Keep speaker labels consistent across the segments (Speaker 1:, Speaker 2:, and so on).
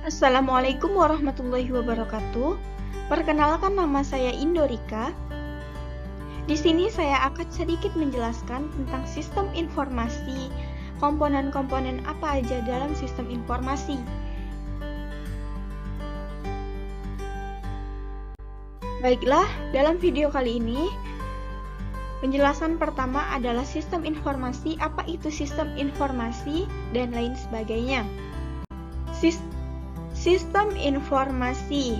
Speaker 1: Assalamualaikum warahmatullahi wabarakatuh. Perkenalkan, nama saya Indorika. Di sini saya akan sedikit menjelaskan tentang sistem informasi, komponen-komponen apa aja dalam sistem informasi. Baiklah, dalam video kali ini penjelasan pertama adalah sistem informasi, apa itu sistem informasi, dan lain sebagainya. Sistem informasi.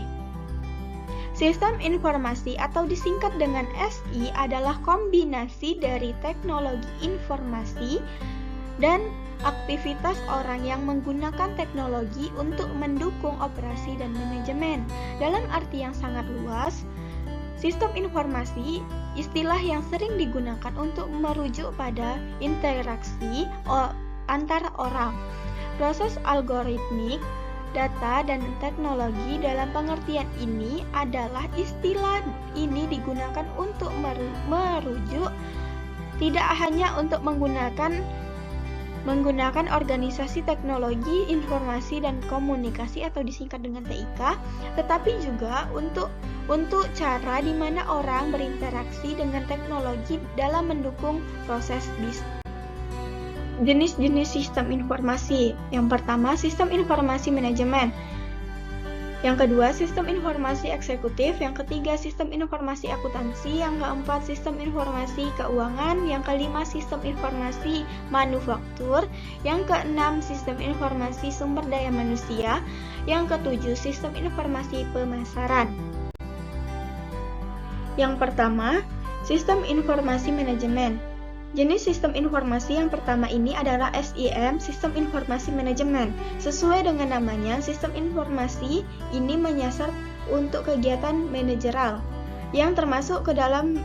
Speaker 1: Sistem informasi atau disingkat dengan SI adalah kombinasi dari teknologi informasi dan aktivitas orang yang menggunakan teknologi untuk mendukung operasi dan manajemen. Dalam arti yang sangat luas, sistem informasi istilah yang sering digunakan untuk merujuk pada interaksi antara orang. Proses algoritmik, data, dan teknologi dalam pengertian ini adalah istilah ini digunakan untuk merujuk tidak hanya untuk menggunakan organisasi teknologi, informasi, dan komunikasi atau disingkat dengan TIK, tetapi juga untuk cara di mana orang berinteraksi dengan teknologi dalam mendukung proses bisnis. Jenis-jenis sistem informasi. Yang pertama, sistem informasi manajemen. Yang kedua, sistem informasi eksekutif. Yang ketiga, sistem informasi akuntansi. Yang keempat, sistem informasi keuangan. Yang kelima, sistem informasi manufaktur. Yang keenam, sistem informasi sumber daya manusia. Yang ketujuh, sistem informasi pemasaran. Yang pertama, sistem informasi manajemen. Jenis sistem informasi yang pertama ini adalah SIM, Sistem Informasi Manajemen. Sesuai dengan namanya, sistem informasi ini menyasar untuk kegiatan manajerial. Yang termasuk ke dalam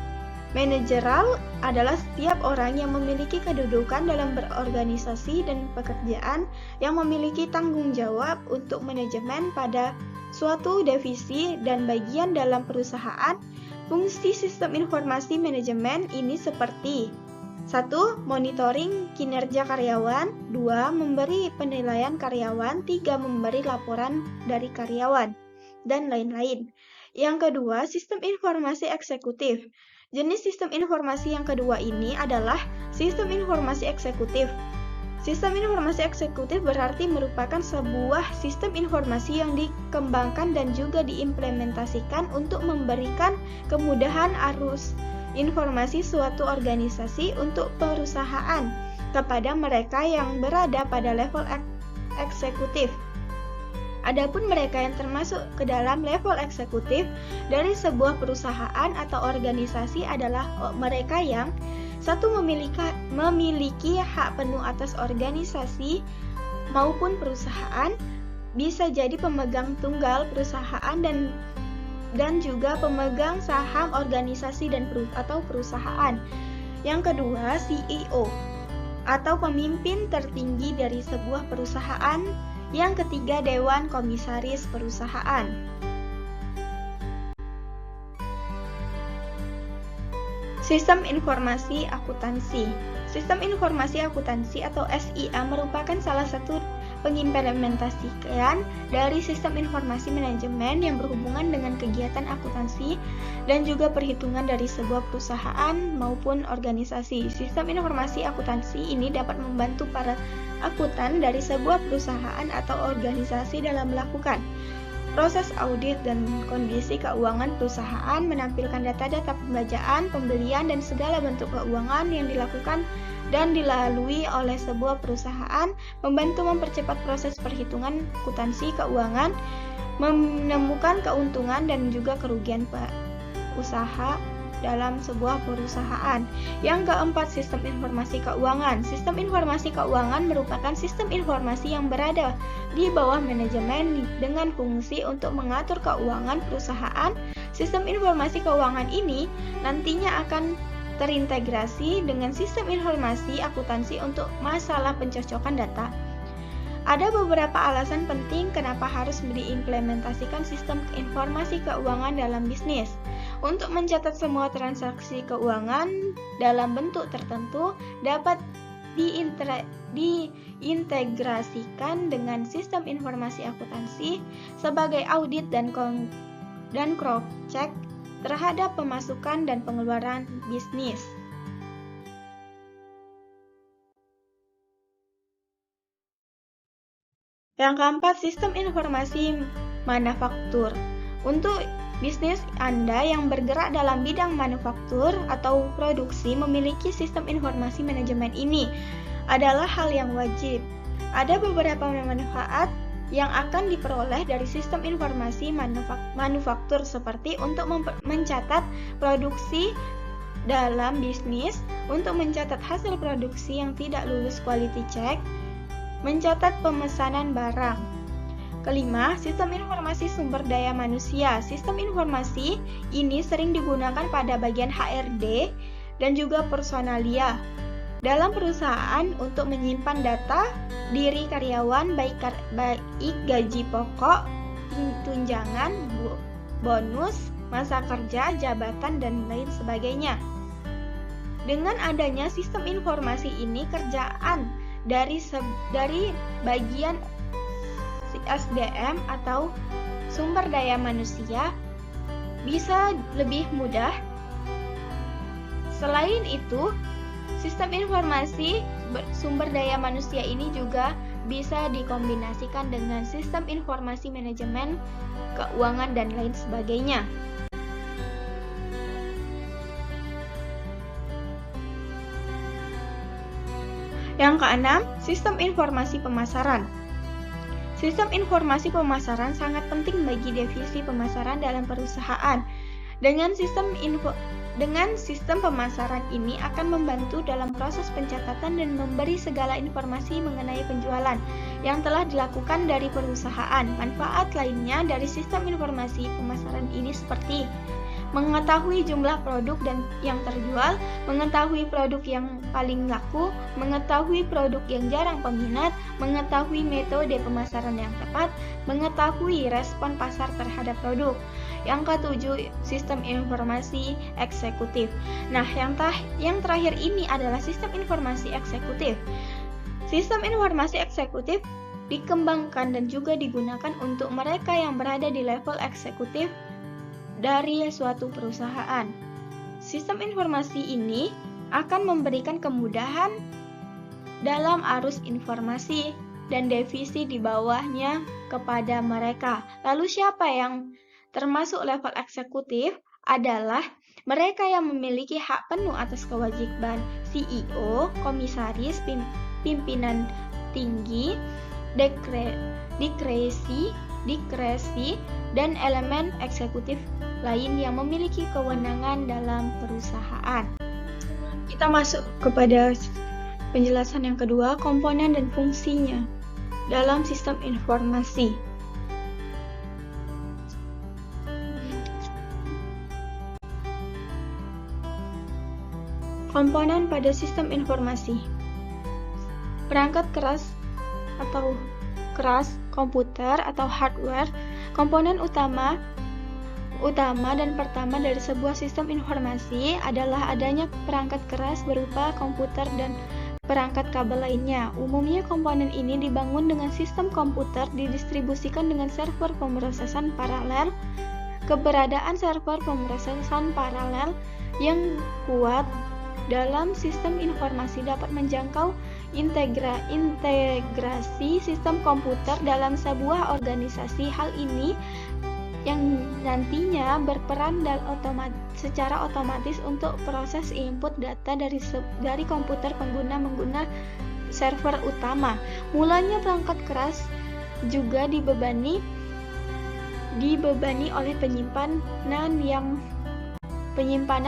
Speaker 1: manajerial adalah setiap orang yang memiliki kedudukan dalam berorganisasi dan pekerjaan yang memiliki tanggung jawab untuk manajemen pada suatu divisi dan bagian dalam perusahaan. Fungsi sistem informasi manajemen ini seperti 1. Monitoring kinerja karyawan. 2. Memberi penilaian karyawan. 3. Memberi laporan dari karyawan, dan lain-lain. Yang kedua, sistem informasi eksekutif. Jenis sistem informasi yang kedua ini adalah sistem informasi eksekutif. Sistem informasi eksekutif berarti merupakan sebuah sistem informasi yang dikembangkan dan juga diimplementasikan untuk memberikan kemudahan arus informasi suatu organisasi untuk perusahaan kepada mereka yang berada pada level eksekutif. Adapun mereka yang termasuk ke dalam level eksekutif dari sebuah perusahaan atau organisasi adalah mereka yang 1. Memiliki hak penuh atas organisasi maupun perusahaan, bisa jadi pemegang tunggal perusahaan dan juga pemegang saham organisasi atau perusahaan. Yang kedua, CEO atau pemimpin tertinggi dari sebuah perusahaan. Yang ketiga, Dewan Komisaris Perusahaan. Sistem Informasi Akuntansi. Sistem Informasi Akuntansi atau SIA merupakan salah satu pengimplementasian dari sistem informasi manajemen yang berhubungan dengan kegiatan akuntansi dan juga perhitungan dari sebuah perusahaan maupun organisasi. Sistem informasi akuntansi ini dapat membantu para akuntan dari sebuah perusahaan atau organisasi dalam melakukan proses audit dan kondisi keuangan perusahaan, menampilkan data-data pembajaan, pembelian, dan segala bentuk keuangan yang dilakukan dan dilalui oleh sebuah perusahaan, membantu mempercepat proses perhitungan akuntansi keuangan, menemukan keuntungan dan juga kerugian usaha dalam sebuah perusahaan. Yang keempat, sistem informasi keuangan. Sistem informasi keuangan merupakan sistem informasi yang berada di bawah manajemen dengan fungsi untuk mengatur keuangan perusahaan. Sistem informasi keuangan ini nantinya akan terintegrasi dengan sistem informasi akuntansi untuk masalah pencocokan data. Ada beberapa alasan penting kenapa harus diimplementasikan sistem informasi keuangan dalam bisnis. Untuk mencatat semua transaksi keuangan dalam bentuk tertentu dapat diintegrasikan dengan sistem informasi akuntansi sebagai audit dan cross check terhadap pemasukan dan pengeluaran bisnis. Yang keempat, sistem informasi manufaktur. Untuk bisnis Anda yang bergerak dalam bidang manufaktur atau produksi memiliki sistem informasi manajemen ini adalah hal yang wajib. Ada beberapa manfaat yang akan diperoleh dari sistem informasi manufaktur seperti untuk mencatat produksi dalam bisnis, untuk mencatat hasil produksi yang tidak lulus quality check, mencatat pemesanan barang. Kelima, sistem informasi sumber daya manusia. Sistem informasi ini sering digunakan pada bagian HRD dan juga personalia dalam perusahaan untuk menyimpan data diri karyawan, baik gaji pokok, tunjangan, bonus, masa kerja, jabatan, dan lain sebagainya. Dengan adanya sistem informasi ini, kerjaan dari bagian SDM atau sumber daya manusia bisa lebih mudah. Selain itu, sistem informasi sumber daya manusia ini juga bisa dikombinasikan dengan sistem informasi manajemen keuangan dan lain sebagainya. Yang keenam, sistem informasi pemasaran. Sistem informasi pemasaran sangat penting bagi divisi pemasaran dalam perusahaan. Dengan sistem pemasaran ini akan membantu dalam proses pencatatan dan memberi segala informasi mengenai penjualan yang telah dilakukan dari perusahaan. Manfaat lainnya dari sistem informasi pemasaran ini seperti mengetahui jumlah produk yang terjual, mengetahui produk yang paling laku, mengetahui produk yang jarang peminat, mengetahui metode pemasaran yang tepat, mengetahui respon pasar terhadap produk. Yang ketujuh, sistem informasi eksekutif. Nah, yang terakhir ini adalah sistem informasi eksekutif. Sistem informasi eksekutif dikembangkan dan juga digunakan untuk mereka yang berada di level eksekutif dari suatu perusahaan. Sistem informasi ini akan memberikan kemudahan dalam arus informasi dan divisi di bawahnya kepada mereka. Lalu siapa yang termasuk level eksekutif? Adalah mereka yang memiliki hak penuh atas kewajiban CEO, komisaris, pimpinan tinggi, diskresi, dan elemen eksekutif lain yang memiliki kewenangan dalam perusahaan. Kita masuk kepada penjelasan yang kedua, komponen dan fungsinya dalam sistem informasi. Komponen pada sistem informasi. Perangkat keras atau komputer atau hardware, komponen utama dan pertama dari sebuah sistem informasi adalah adanya perangkat keras berupa komputer dan perangkat kabel lainnya. Umumnya komponen ini dibangun dengan sistem komputer didistribusikan dengan server pemrosesan paralel. Keberadaan server pemrosesan paralel yang kuat dalam sistem informasi dapat menjangkau integrasi sistem komputer dalam sebuah organisasi. Hal ini yang nantinya berperan secara otomatis untuk proses input data dari komputer pengguna server utama. Mulanya perangkat keras juga dibebani oleh penyimpanan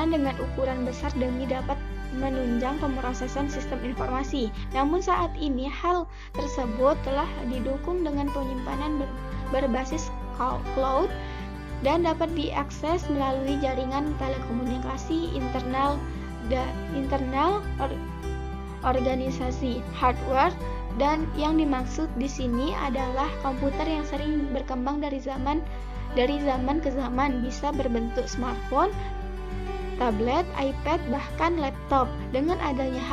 Speaker 1: dengan ukuran besar demi dapat menunjang pemrosesan sistem informasi. Namun saat ini hal tersebut telah didukung dengan penyimpanan berbasis cloud dan dapat diakses melalui jaringan telekomunikasi internal organisasi. Hardware dan yang dimaksud di sini adalah komputer yang sering berkembang dari zaman ke zaman, bisa berbentuk smartphone, tablet, iPad, bahkan laptop. Dengan adanya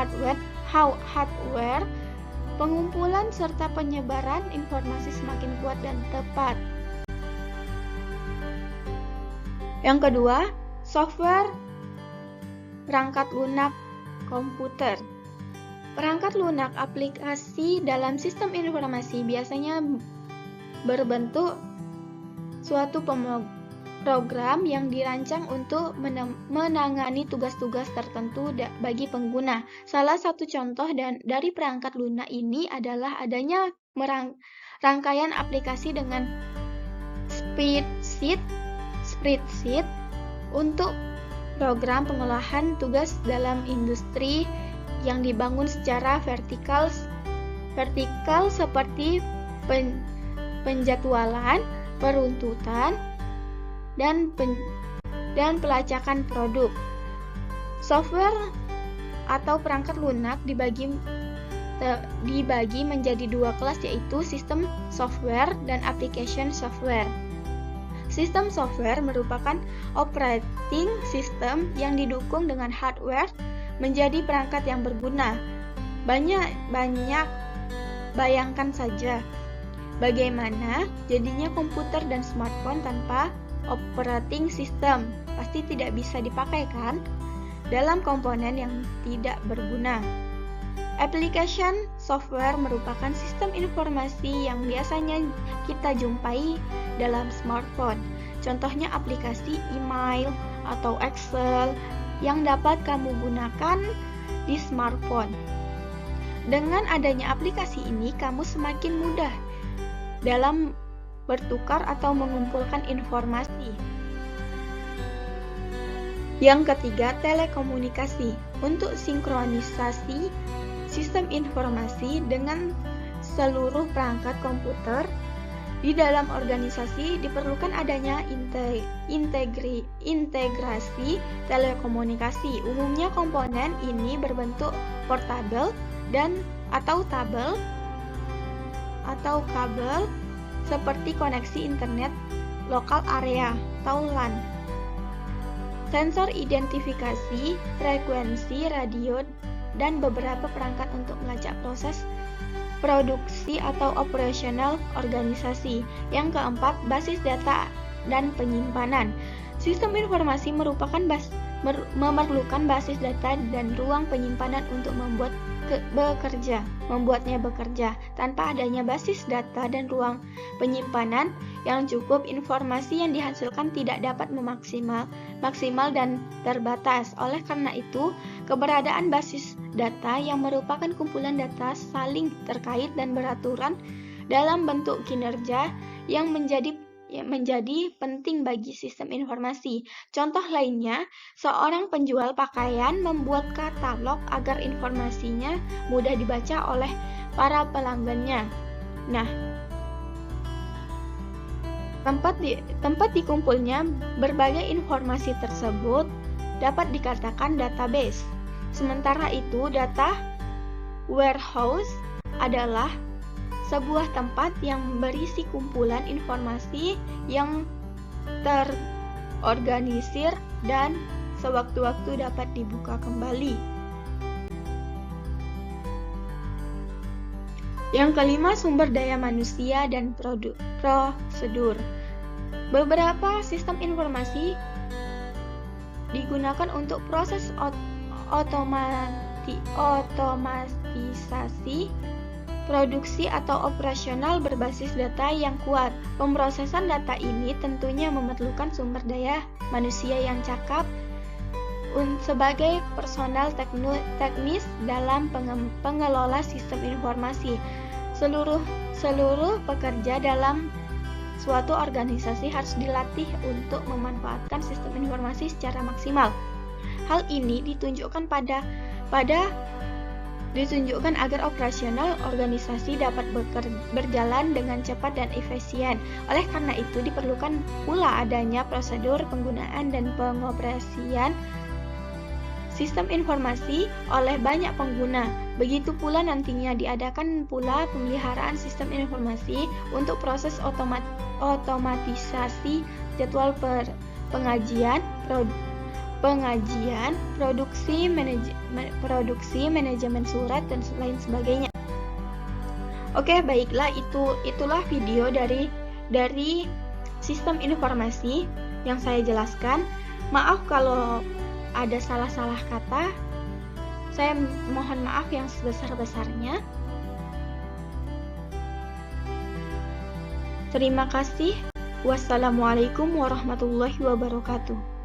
Speaker 1: hardware, pengumpulan serta penyebaran informasi semakin kuat dan tepat. Yang kedua, software perangkat lunak komputer. Perangkat lunak aplikasi dalam sistem informasi biasanya berbentuk suatu program yang dirancang untuk menangani tugas-tugas tertentu bagi pengguna. Salah satu contoh dari perangkat lunak ini adalah adanya rangkaian aplikasi dengan spreadsheet untuk program pengolahan tugas dalam industri yang dibangun secara vertikal seperti penjadwalan, peruntutan, dan pelacakan produk. Software atau perangkat lunak dibagi menjadi dua kelas, yaitu sistem software dan application software. Sistem software merupakan operating system yang didukung dengan hardware menjadi perangkat yang berguna. Bayangkan saja bagaimana jadinya komputer dan smartphone tanpa operating system. Pasti tidak bisa dipakai kan? Dalam komponen yang tidak berguna. Application software merupakan sistem informasi yang biasanya kita jumpai dalam smartphone. Contohnya aplikasi email atau Excel yang dapat kamu gunakan di smartphone. Dengan adanya aplikasi ini, kamu semakin mudah dalam bertukar atau mengumpulkan informasi. Yang ketiga, telekomunikasi. Untuk sinkronisasi sistem informasi dengan seluruh perangkat komputer di dalam organisasi diperlukan adanya integrasi telekomunikasi. Umumnya komponen ini berbentuk portable atau kabel seperti koneksi internet lokal area atau LAN. Sensor identifikasi, frekuensi radio, dan beberapa perangkat untuk melacak proses produksi atau operasional organisasi. Yang keempat, basis data dan penyimpanan. Sistem informasi memerlukan basis data dan ruang penyimpanan untuk membuatnya bekerja. Tanpa adanya basis data dan ruang penyimpanan yang cukup, informasi yang dihasilkan tidak dapat maksimal dan terbatas. Oleh karena itu, keberadaan basis data yang merupakan kumpulan data saling terkait dan beraturan dalam bentuk kinerja yang menjadi penting bagi sistem informasi. Contoh lainnya, seorang penjual pakaian membuat katalog agar informasinya mudah dibaca oleh para pelanggannya. Nah, tempat dikumpulnya berbagai informasi tersebut dapat dikatakan database. Sementara itu, data warehouse adalah sebuah tempat yang berisi kumpulan informasi yang terorganisir dan sewaktu-waktu dapat dibuka kembali. Yang kelima, sumber daya manusia dan prosedur. Beberapa sistem informasi digunakan untuk proses otomatisasi produksi atau operasional berbasis data yang kuat. Pemrosesan data ini tentunya memerlukan sumber daya manusia yang cakap sebagai personal teknis dalam pengelola sistem informasi. Seluruh pekerja dalam suatu organisasi harus dilatih untuk memanfaatkan sistem informasi secara maksimal. Hal ini ditunjukkan agar operasional organisasi dapat berjalan dengan cepat dan efisien. Oleh karena itu, diperlukan pula adanya prosedur penggunaan dan pengoperasian sistem informasi oleh banyak pengguna. Begitu pula nantinya diadakan pula pemeliharaan sistem informasi untuk proses otomatisasi jadwal pengajian, pengajian, produksi, manajemen surat, dan lain sebagainya. Oke, baiklah, itulah video dari sistem informasi yang saya jelaskan. Maaf kalau ada salah-salah kata. Saya mohon maaf yang sebesar-besarnya. Terima kasih. Wassalamualaikum warahmatullahi wabarakatuh.